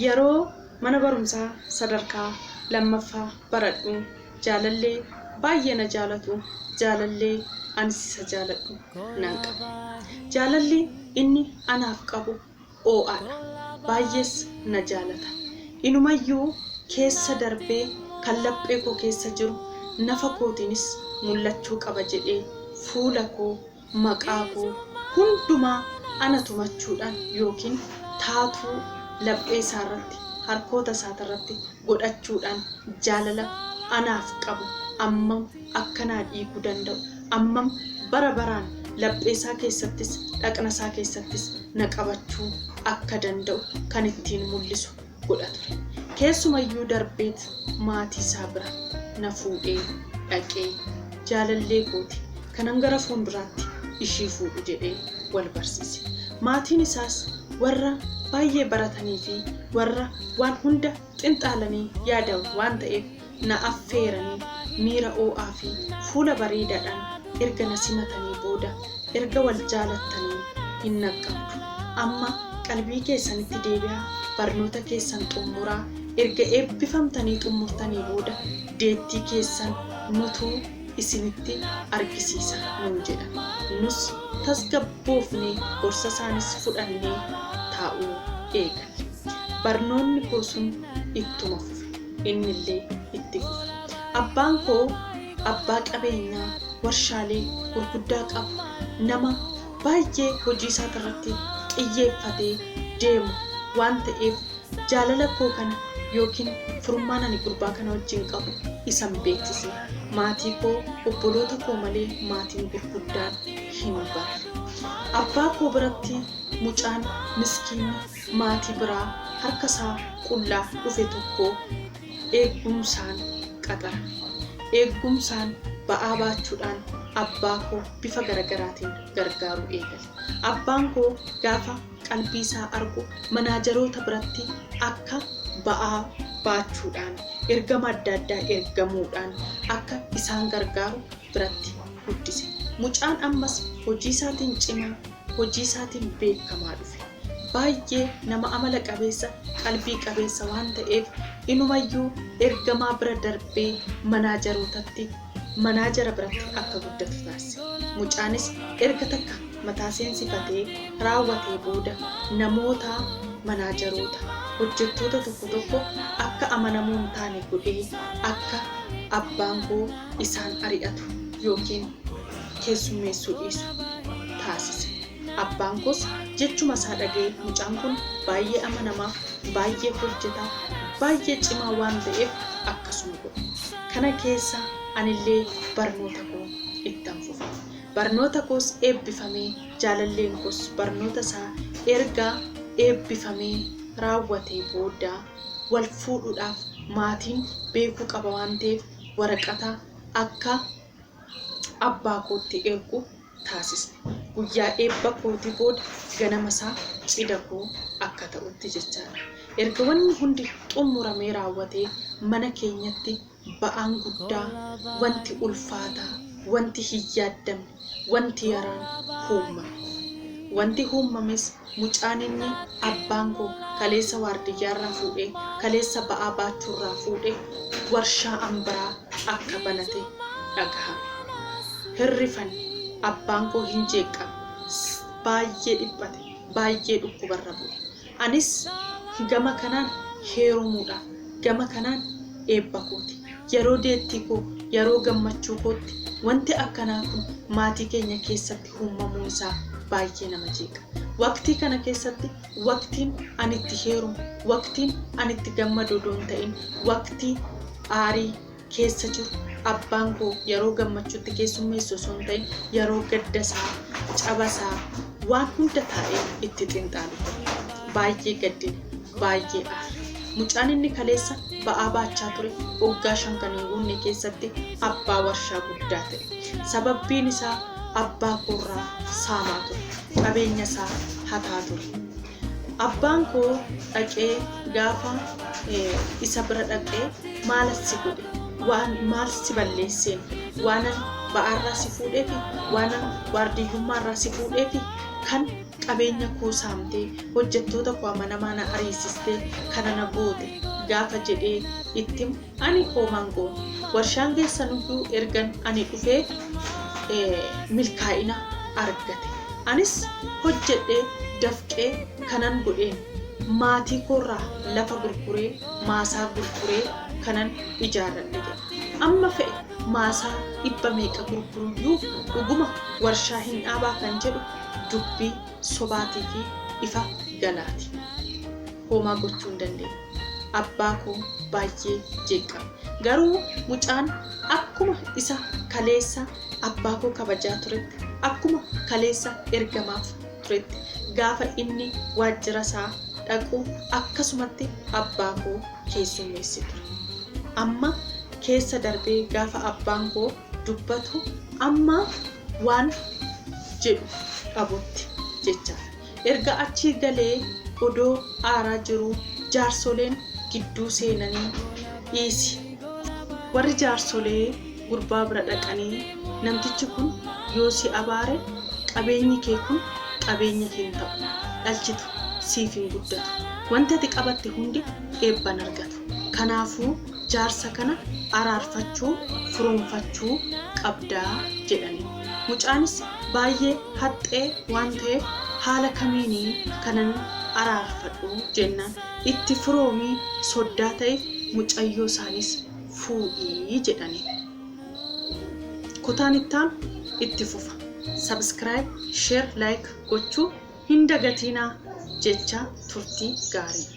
yeroo mana barumsaa sadarkaa lammaffaa baradhu jaalallee baay'ee na jaalatu jaalallee anis isa jaaladhu nan qaba. Jaalalli inni anaaf qabu oo'aadha. Baay'ees na jaalata. Inumayyuu keessa darbee kan laphee koo keessa jiru nafa kootiinis mul'achuu qaba jedhee fuula koo maqaa koo hundumaa ana tumachuudhaan yookiin taatuu laphee isaarratti harkoota isaatirratti godhachuudhaan jaalala anaaf qabu ammam akkanaa dhiiguu danda'u ammam bara baraan laphee isaa keessattis dhaqna isaa keessattis na qabachuu akka danda'u kan ittiin mul'isu godha ture. Keessumayyuu darbeet maatii isaa bira na fuudhee dhaqee jaalallee kooti kanan gara fuulduraatti ishii fuudhu jedhee wal barsiise. Maatiin isaas warra baay'ee baratanii fi warra waan hunda xinxaalanii yaadan waan ta'eef na affeeranii miira oo'aa fi fuula bareedaadhaan erga na simatanii booda erga wal jaalattanii hin naqqabdu. Amma qalbii keessanitti deebi'aa barnoota keessan xumuraa erga eebbifamtanii xumurtanii booda deettii keessan nutuu isinitti argisiisa nuun jedhan. Nus tasgabboofnee gorsa isaanis fudhannee taa'uu eegalle. Barnoonni koo sun ittuma fufe. Innillee itti fufe. Abbaan koo abbaa qabeenyaa warshaalee gurguddaa qabu nama baay'ee hojii isaatirratti xiyyeeffatee deemu waan ta'eef jaalala koo kana yookiin furmaan ani gurbaa kana wajjin qabu isan beeksisne. Maatii koo obboloota koo malee maatiin gurguddaan hin barre. Abbaa koo biratti mucaan miskiinni maatii biraa harka isaa qullaa dhufe tokko eegumsaan qaxara. Eegumsaan ba'aa baachuudhaan abbaa koo bifa garagaraatiin gargaaruu eegale. Abbaan koo gaafa qalbii isaa argu manaajaroota biratti akka ba'aa baachuudhaan ergama adda addaa ergamuudhaan akka isaan gargaaru biratti guddise. Mucaan ammas hojii isaatiin cimaa, hojii isaatiin beekamaa dhufe. Baay'ee nama amala qabeessa, qalbii qabeessa waan ta'eef inumayyuu ergamaa bira darbee manaajara biratti akka guddatu taasise. Mucaanis erga takka mataa seensifatee raawwatee booda namoota manaajaroota hojjettoota tokko akka amanamuu hin taane godhee akka abbaan koo isaan ari'atu yookiin keessummeessuu dhiisu taasise. Abbaan koos jechuma isaa dhaga'ee mucaan kun baay'ee amanamaa, baay'ee hojjetaa, baay'ee cimaa waan ta'eef akkasuma godhe. Kana keessa anillee barnoota koo ittan fufe. Barnoota koos eebbifamee jaalalleen koos barnoota isaa erga eebbifamee raawwatee booda wal fuudhuudhaaf maatiin beekuu qaba waan ta'eef waraqata akka abbaa kootti ergu taasisne. Guyyaa eebba kootii booda ganama isaa cidha koo akka ta'utti jechaadha. Erga wanni hundi xumuramee raawwatee mana keenyatti ba'aan guddaa, wanti ulfaataa, wanti hin yaaddamne, wanti yaraan uumame. Wanti uumames mucaan inni abbaan koo kaleessa waardiyyaarraa fuudhee, kaleessa ba'aa baachuurraa fuudhee warshaa ambiraa akka banate dhagahame. Hirrifanne abbaan koo hin jeeqame. Baay'ee dhiphate, baay'ee dhukkubarra bu'e. Anis gama kanaan heerumuudhaaf, gama kanaan eebba kooti. Yeroo deettii koo, yeroo gammachuu kootti wanti akkanaa kun maatii keenya keessatti uumamuu isaa baay'ee nama jeeqa. Waqtii kana keessatti waqtiin ani itti heerumu, waqtiin ani itti gammadu doon ta'in, waqtii aarii keessa jiru abbaan koo yeroo gammachuutti keessummeessu osoo hin ta'in yeroo gaddasaa, cabasaa waan hunda taa'ee itti xinxaalu. Baay'ee gaddine, baay'ee aare. Mucaan inni kaleessa ba'aa baachaa ture waggaa 5 kan hin guunne keessatti abbaa warshaa guddaa ta'e. Sababbiin isaa abbaa koorraa saamaa ture, qabeenya isaa hataa ture. Abbaan koo dhaqee gaafa isa bira dhaqee maalassi godhe, maal si balleesseen, waanan ba'aarraa si fuudheefi, waanan waardiyyummaarraa si fuudheefi kan qabeenya koo saamtee hojjettoota koo amanamaa na ariisistee kana na goote gaafa jedhee itti ani hoomaan goone warshaan keessanuyyuu ergan ani dhufee milkaa'ina argate anis hojjedhee dafqee kanan godheen maatii koorraa lafa gurguree maasaa gurguree kanan ijaarradhe jedha. Amma fe'e maasaa 100 meeqa gurguruyyuu dhuguma warshaa hin dhaabaa kan jedhu dubbii sobaatii fi ifa galaati. Hoomaa gochuu hin dandeenye. Abbaa koo baay'ee jeeqame. Garuu mucaan akkuma isa kaleessa abbaa koo kabajaa turetti akkuma kaleessa ergamaaf turetti gaafa inni waajjira isaa dhaqu akkasumatti abbaa koo keessummeessee ture. Amma keessa darbee gaafa abbaan koo dubbatu amma waan jedhu dhabutti jecha erga achii galee odoo aaraa jiru jaarsoleen gidduu seenanii dhiisi. Warri jaarsolee gurbaa bira dhaqanii namtichi kun yoo si abaare qabeenyi kee kun qabeenya kee hin ta'u dhalchitu siif hin guddatu wanti ati qabatte hundi eebban argatu. Kanaafuu jaarsa kana araarfachuu furuunfachuu qabdaa jedhanii. Mucaanis baay'ee haxxee waan ta'eef haala kamiinii kanan araarfadhu jennaan itti firoomii soddaa ta'eef mucayyoo isaanis fuudhii jedhanii. Kutaan ittaan itti fufa. Subscribe, share, like gochuu hin dagatinaa jecha turtii gaarii.